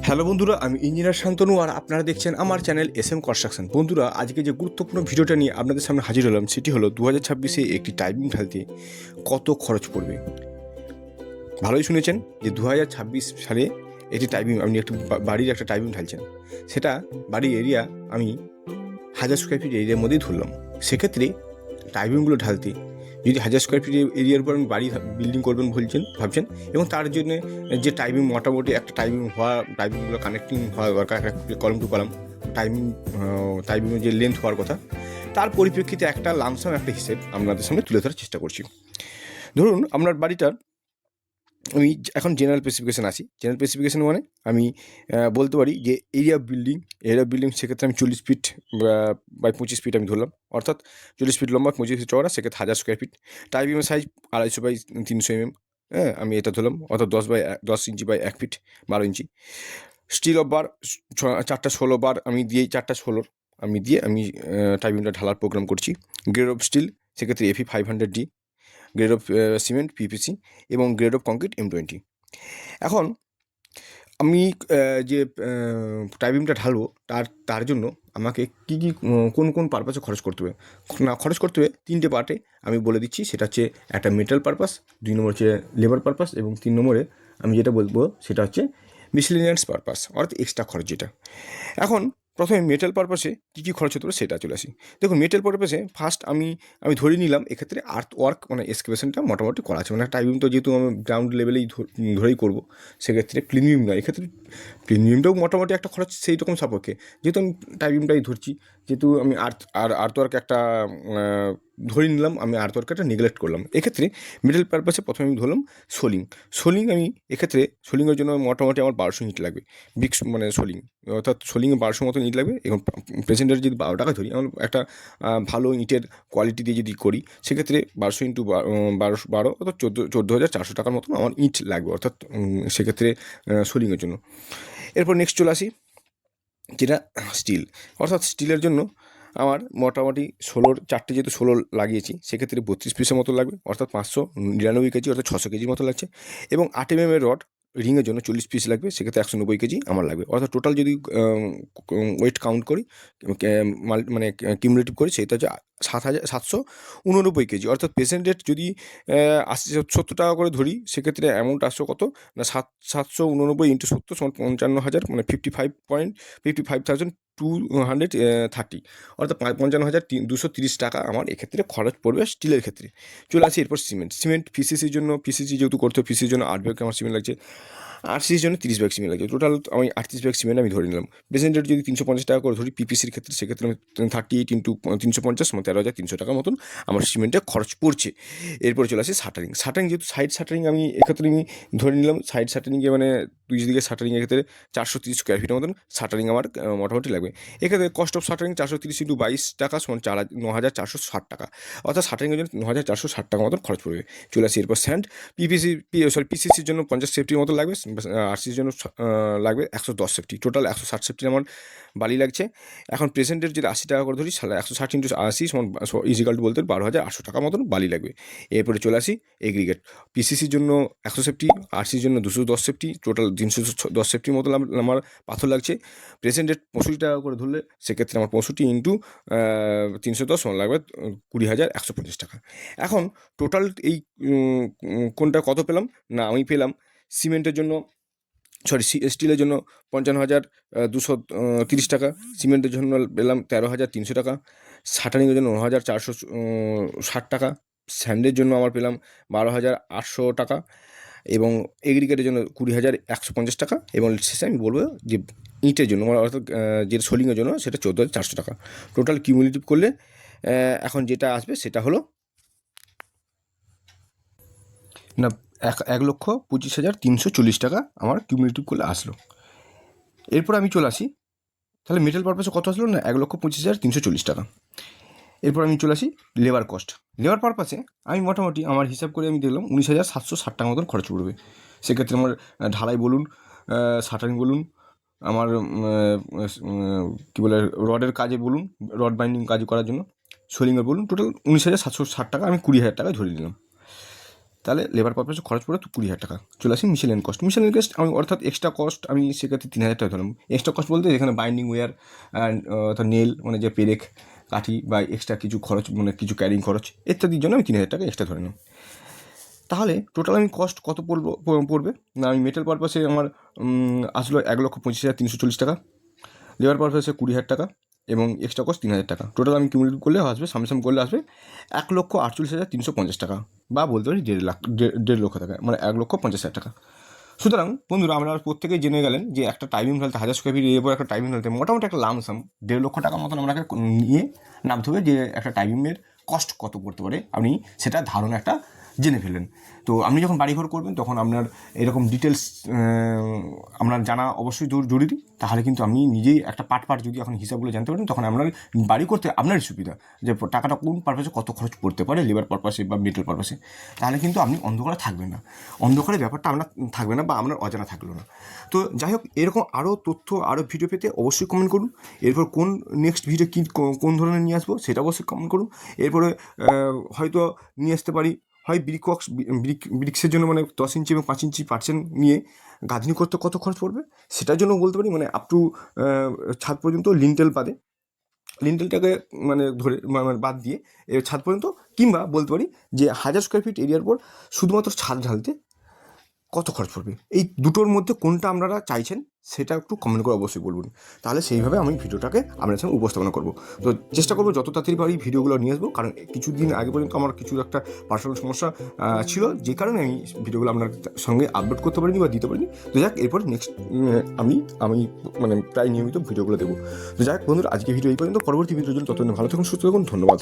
Hello বন্ধুরা, আমি engineer Shantanu আর আপনারা দেখছেন আমার চ্যানেল SM কনস্ট্রাকশন। বন্ধুরা, আজকে যে গুরুত্বপূর্ণ ভিডিওটা নিয়ে আপনাদের সামনে হাজির হলাম সেটি হলো 2026-এ একটি টাইপিং ঢালতে কত খরচ পড়বে। ভালোই শুনেছেন যে 2026 সালে একটি টাইপিং, আপনি একটু বাড়ির একটা টাইপিং ঢালছেন, সেটা বাড়ির এরিয়া আমি 1000 স্কোয়ার ফিট এরিয়ার মধ্যেই ধরলাম। সেক্ষেত্রে টাইপিংগুলো ঢালতে যদি 1000 স্কোয়ার ফিট এরিয়ার উপর আমি বাড়ি বিল্ডিং করবেন ভাবছেন, এবং তার জন্য যে টাইপিং মোটামুটি একটা টাইপিংগুলো কানেক্টিং হওয়া দরকার, একটা কলাম টু কলাম টাইপিংয়ের যে লেন্থ হওয়ার কথা, তার পরিপ্রেক্ষিতে একটা লামসাম একটা হিসেব আপনাদের সামনে তুলে ধরার চেষ্টা করছি। ধরুন আপনার বাড়িটার, আমি এখন জেনারেল স্পেসিফিকেশান আসি। জেনারেল স্পেসিফিকেশান মানে আমি বলতে পারি যে এরিয়া বিল্ডিং সেক্ষেত্রে আমি 40 ফিট বাই 25 ফিট আমি ধরলাম, অর্থাৎ 40 ফিট লম্বা 25 ফিট চওড়া, সেক্ষেত্রে 1000 স্কোয়ার ফিট। টাইপিংয়ের সাইজ 250 বাই 300 mm, হ্যাঁ আমি এটা ধরলাম, অর্থাৎ 10 inch by 1 feet 12 inch. Steel of bar 4টা 16 বার আমি দিয়ে 4টা 16 আমি দিয়ে আমি টাইপিংটা ঢালার প্রোগ্রাম করছি। গ্রেড অফ স্টিল সেক্ষেত্রে FE 500D, grade of cement PPC, এবং গ্রেড অফ কংক্রিট M20। এখন আমি যে টাইপিংটা ঢালবো তার জন্য আমাকে কী কোন পারপাসে খরচ করতে হবে। খরচ করতে হবে 3টে পার্টে, আমি বলে দিচ্ছি। সেটা হচ্ছে একটা মেটাল পারপাস, 2 নম্বর হচ্ছে লেবার পারপাস, এবং 3 নম্বরে আমি যেটা বলবো সেটা হচ্ছে মিসেলেনিয়াস পারপাস, অর্থাৎ এক্সট্রা খরচ যেটা। এখন প্রথমে মেটাল পারপাসে কী খরচ হতে পারে সেটা চলে আসি। দেখুন, মেটাল পারপাসে ফার্স্ট আমি ধরে নিলাম এক্ষেত্রে আর্থ ওয়ার্ক মানে এক্সকেভেশনটা মোটামুটি করা আছে। মানে টাইপিং তো যেহেতু আমি গ্রাউন্ড লেভেলেই ধরেই করবো, সেক্ষেত্রে প্রিমিয়াম নয়, এক্ষেত্রে প্রিমিয়ামটাও মোটামুটি একটা খরচ সেই রকম সাপেক্ষে। যেহেতু আমি টাইপিংটাই ধরছি, যেহেতু আমি আর্থ ওয়ার্ক একটা ধরে নিলাম, আমি আর্থ ওয়ার্কটা নেগলেক্ট করলাম। এক্ষেত্রে মিডল পারপাসে প্রথমে আমি ধরলাম সোলিং আমি এক্ষেত্রে সোলিংয়ের জন্য মোটামুটি আমার 1200 ইট লাগবে। মানে সোলিং, অর্থাৎ সোলিংয়ে 1200 মতন ইট লাগবে। এবং প্রেজেন্টের যদি 12 টাকা ধরি, আমার একটা ভালো ইটের কোয়ালিটি দিয়ে যদি করি, সেক্ষেত্রে 1200 ইন্টু 12 অর্থাৎ 14,400 টাকার মতন আমার ইট লাগবে, অর্থাৎ সেক্ষেত্রে সোলিংয়ের জন্য। এরপর নেক্সট চলে আসি যেটা স্টিল, অর্থাৎ স্টিলের জন্য আমার মোটামুটি 4টে যেহেতু 16 লাগিয়েছি, সেক্ষেত্রে 32 পিসের মতো লাগবে, অর্থাৎ 599 কেজি, অর্থাৎ 600 কেজির মতো লাগছে। এবং 8 mm এর রড রিংয়ের জন্য 40 পিস লাগবে, সেক্ষেত্রে 190 কেজি আমার লাগবে। অর্থাৎ টোটাল যদি ওয়েট কাউন্ট করি, মানে কিউমুলেটিভ করি, সেটা হচ্ছে 7,789 কেজি। অর্থাৎ পেশেন্ট রেট যদি 70 টাকা করে ধরি, সেক্ষেত্রে অ্যামাউন্ট আসছে কত না 789 ইন্টু 70 সমান 55,000, মানে 55,230, অর্থাৎ 55,230 টাকা আমার এক্ষেত্রে খরচ পড়বে স্টিলের ক্ষেত্রে। চলে আসি এরপর সিমেন্ট পিসিসির জন্য, পিসিসি যেহেতু করতে হবে, পিসির জন্য 8 ব্যাগ আমার সিমেন্ট লাগছে, আরসিসির জন্য 30 ব্যাগ সিমেন্ট লাগছে। টোটাল আমি 38 ব্যাগ সিমেন্ট আমি ধরে নিলাম। পেশেন্ট রেট যদি 350 টাকা করে ধরি পিপিসির ক্ষেত্রে, সেক্ষেত্রে আমি 38 ইন্টু 350 মানে 13,300 টাকার মতন আমার সিমেন্টের খরচ পড়ছে। এরপরে চলে আসে শাটারিং যেহেতু সাইড শাটারিং আমি এক্ষেত্রে আমি ধরে নিলাম, সাইড শাটারিংয়ে মানে দুই দিকে শাটারিংয়ের ক্ষেত্রে 430 স্কোয়ার ফিটের মতন শাটারিং আমার মোটামুটি লাগবে। এক্ষেত্রে কস্ট অফ শাটারিং 430 ইন্টু 22 টাকা সমান 9,460 টাকা, অর্থাৎ শাটারিংয়ের জন্য 9,460 টাকা মতন খরচ পড়বে। চলে আসি এরপর স্যান্ড পিসিসির জন্য 50 সেফটির মতো লাগবে, আরসিসির জন্য লাগবে 110 সেফটি, টোটাল 160 সেফটির আমার বালি লাগছে। এখন প্রেজেন্টের যদি 80 টাকা করে ধরি, 160 ইন্টু 80 সমান ইজিক্যাল টু বলতে 12,800 টাকা মতন বালি লাগবে। এরপরে চলে আসি এগ্রিগেট, পিসিসির জন্য 100 সেফটি, আরসির জন্য 210 সেফটি, টোটাল 310 সেফটির মতো আমার পাথর লাগছে। প্রেজেন্টের 65 টাকা করে ধরলে, সেক্ষেত্রে আমার 65 ইন্টু 310 সমান লাগবে 20,150 টাকা। এখন টোটাল এই কোনটা কত পেলাম না, আমি পেলাম সিমেন্টের জন্য স্টিলের জন্য 55,230 টাকা, সিমেন্টের জন্য পেলাম 13,300 টাকা, শাটারিংয়ের জন্য 9,460 টাকা, স্যান্ডের জন্য আমার পেলাম 12,800 টাকা, এবং এগ্রিগেটের জন্য 20,150 টাকা, এবং শেষে আমি বলবো যে ইটের জন্য অর্থাৎ যে সোলিংয়ের জন্য সেটা 14,400 টাকা। টোটাল কিউমুলেটিভ করলে এখন যেটা আসবে সেটা হলো না 1,25,340 টাকা আমার কিউমুলেটিভ করলে আসলো। এরপর আমি চলে আসি, তাহলে মেটাল পারপাসে কত আসলো না 1,25,340 টাকা। এরপর আমি চলে আসি লেবার কস্ট। লেবার পারপাসে আমি মোটামুটি আমার হিসাব করে আমি দেখলাম 19,760 টাকা মতন খরচ পড়বে। সেক্ষেত্রে আমার ঢালাই বলুন, শাটারিং বলুন, আমার কী বলে রডের কাজে বলুন, রড বাইন্ডিং কাজ করার জন্য সোলিংয়ের বলুন, টোটাল 19,760 টাকা আমি 20,000 টাকায় ধরে নিলাম। তাহলে লেবার পারপাসে খরচ পড়ে 20,000 টাকা। চলে আসি মিসেলিয়ান কস্ট। মিসেলিয়ান কস্ট আমি অর্থাৎ এক্সট্রা কস্ট আমি সেক্ষেত্রে 3,000 টাকা ধরলাম। এক্সট্রা কস্ট বলতে যেখানে বাইন্ডিং ওয়্যার অ্যান্ড অর্থাৎ নেল মানে যে পেরেক কাঠি বা এক্সট্রা কিছু খরচ মানে কিছু ক্যারিং খরচ ইত্যাদির জন্য আমি 3,000 টাকা এক্সট্রা ধরে নিলাম। তাহলে টোটাল আমি কস্ট কত পড়বে না, আমি মেটাল পারপাসে আমার আসলো 1,25,340 টাকা, লেবার পারপাসে 20,000 টাকা এবং এক্সট্রা কস্ট 3,000 টাকা। টোটাল আমি কিউমুলেটিভ করলে আসবে সামসাম করলে আসবে 1,48,350 টাকা, বা বলতে পারি 1.5 লক্ষ টাকা, মানে 1,50,000 টাকা। সুতরাং বন্ধুরা আমরা প্রত্যেকেই জেনে গেলেন যে একটা টাইমিং ঢালতে 1,000 স্কোয়ার ফিট এর পর একটা টাইমিং ঢালতে মোটামুটি একটা লামসাম 1.5 লক্ষ টাকার মতন আপনাকে নিয়ে নামতে হবে, যে একটা টাইমিংয়ের কস্ট কত পড়তে পারে আপনি সেটা ধারণা একটা জেনে ফেলেন। তো আপনি যখন বাড়িঘর করবেন তখন আপনার এরকম ডিটেলস আপনার জানা অবশ্যই জরুরি। তাহলে কিন্তু আপনি নিজেই একটা পার্ট যদি এখন হিসাবগুলো জানতে পারেন তখন আপনার বাড়ি করতে আপনারই সুবিধা, যে টাকাটা কোন পারপাসে কত খরচ পড়তে পারে লেবার পারপাসে বা মেটাল পারপাসে। তাহলে কিন্তু আপনি অন্ধকারে থাকবেন না, অন্ধকারের ব্যাপারটা আপনার থাকবে না বা আপনার অজানা থাকলো না। তো যাই হোক, এরকম আরও তথ্য আরও ভিডিও পেতে অবশ্যই কমেন্ট করুন। এরপর কোন নেক্সট ভিডিও কোন ধরনের নিয়ে আসবো সেটা অবশ্যই কমেন্ট করুন। এরপরে হয়তো নিয়ে আসতে পারি হয় ব্রিক্সের জন্য, মানে 10 ইঞ্চি এবং 5 ইঞ্চি পার্সেন্ট নিয়ে গাঁথনি করতে কত খরচ পড়বে সেটার জন্য বলতে পারি, মানে আপ টু ছাদ পর্যন্ত লিন্টেল বাদে, লিন্টেলটাকে মানে ধরে মানে বাদ দিয়ে ছাদ পর্যন্ত, কিংবা বলতে পারি যে 1,000 স্কোয়ার ফিট এরিয়ার পর শুধুমাত্র ছাদ ঢালতে কত খরচ পড়বে। এই দুটোর মধ্যে কোনটা আপনারা চাইছেন সেটা একটু কমেন্ট করে অবশ্যই বলবেন। তাহলে সেইভাবে আমি ভিডিওটাকে আপনার সামনে উপস্থাপনা করবো। তো চেষ্টা করবো যত তাড়াতাড়ি পারি ভিডিওগুলো নিয়ে আসবো, কারণ কিছুদিন আগে পর্যন্ত আমার কিছু একটা পার্সোনাল সমস্যা ছিল, যে কারণে আমি ভিডিওগুলো আপনার সঙ্গে আপলোড করতে পারিনি বা দিতে পারিনি। তো যাক, এরপর নেক্সট আমি মানে প্রায় নিয়মিত ভিডিওগুলো দেবো। তো যাক বন্ধুরা, আজকে ভিডিও এই পর্যন্ত। পরবর্তী ভিডিওর জন্য ততদিন ভালো থাকুন, সুস্থ থাকুন, ধন্যবাদ।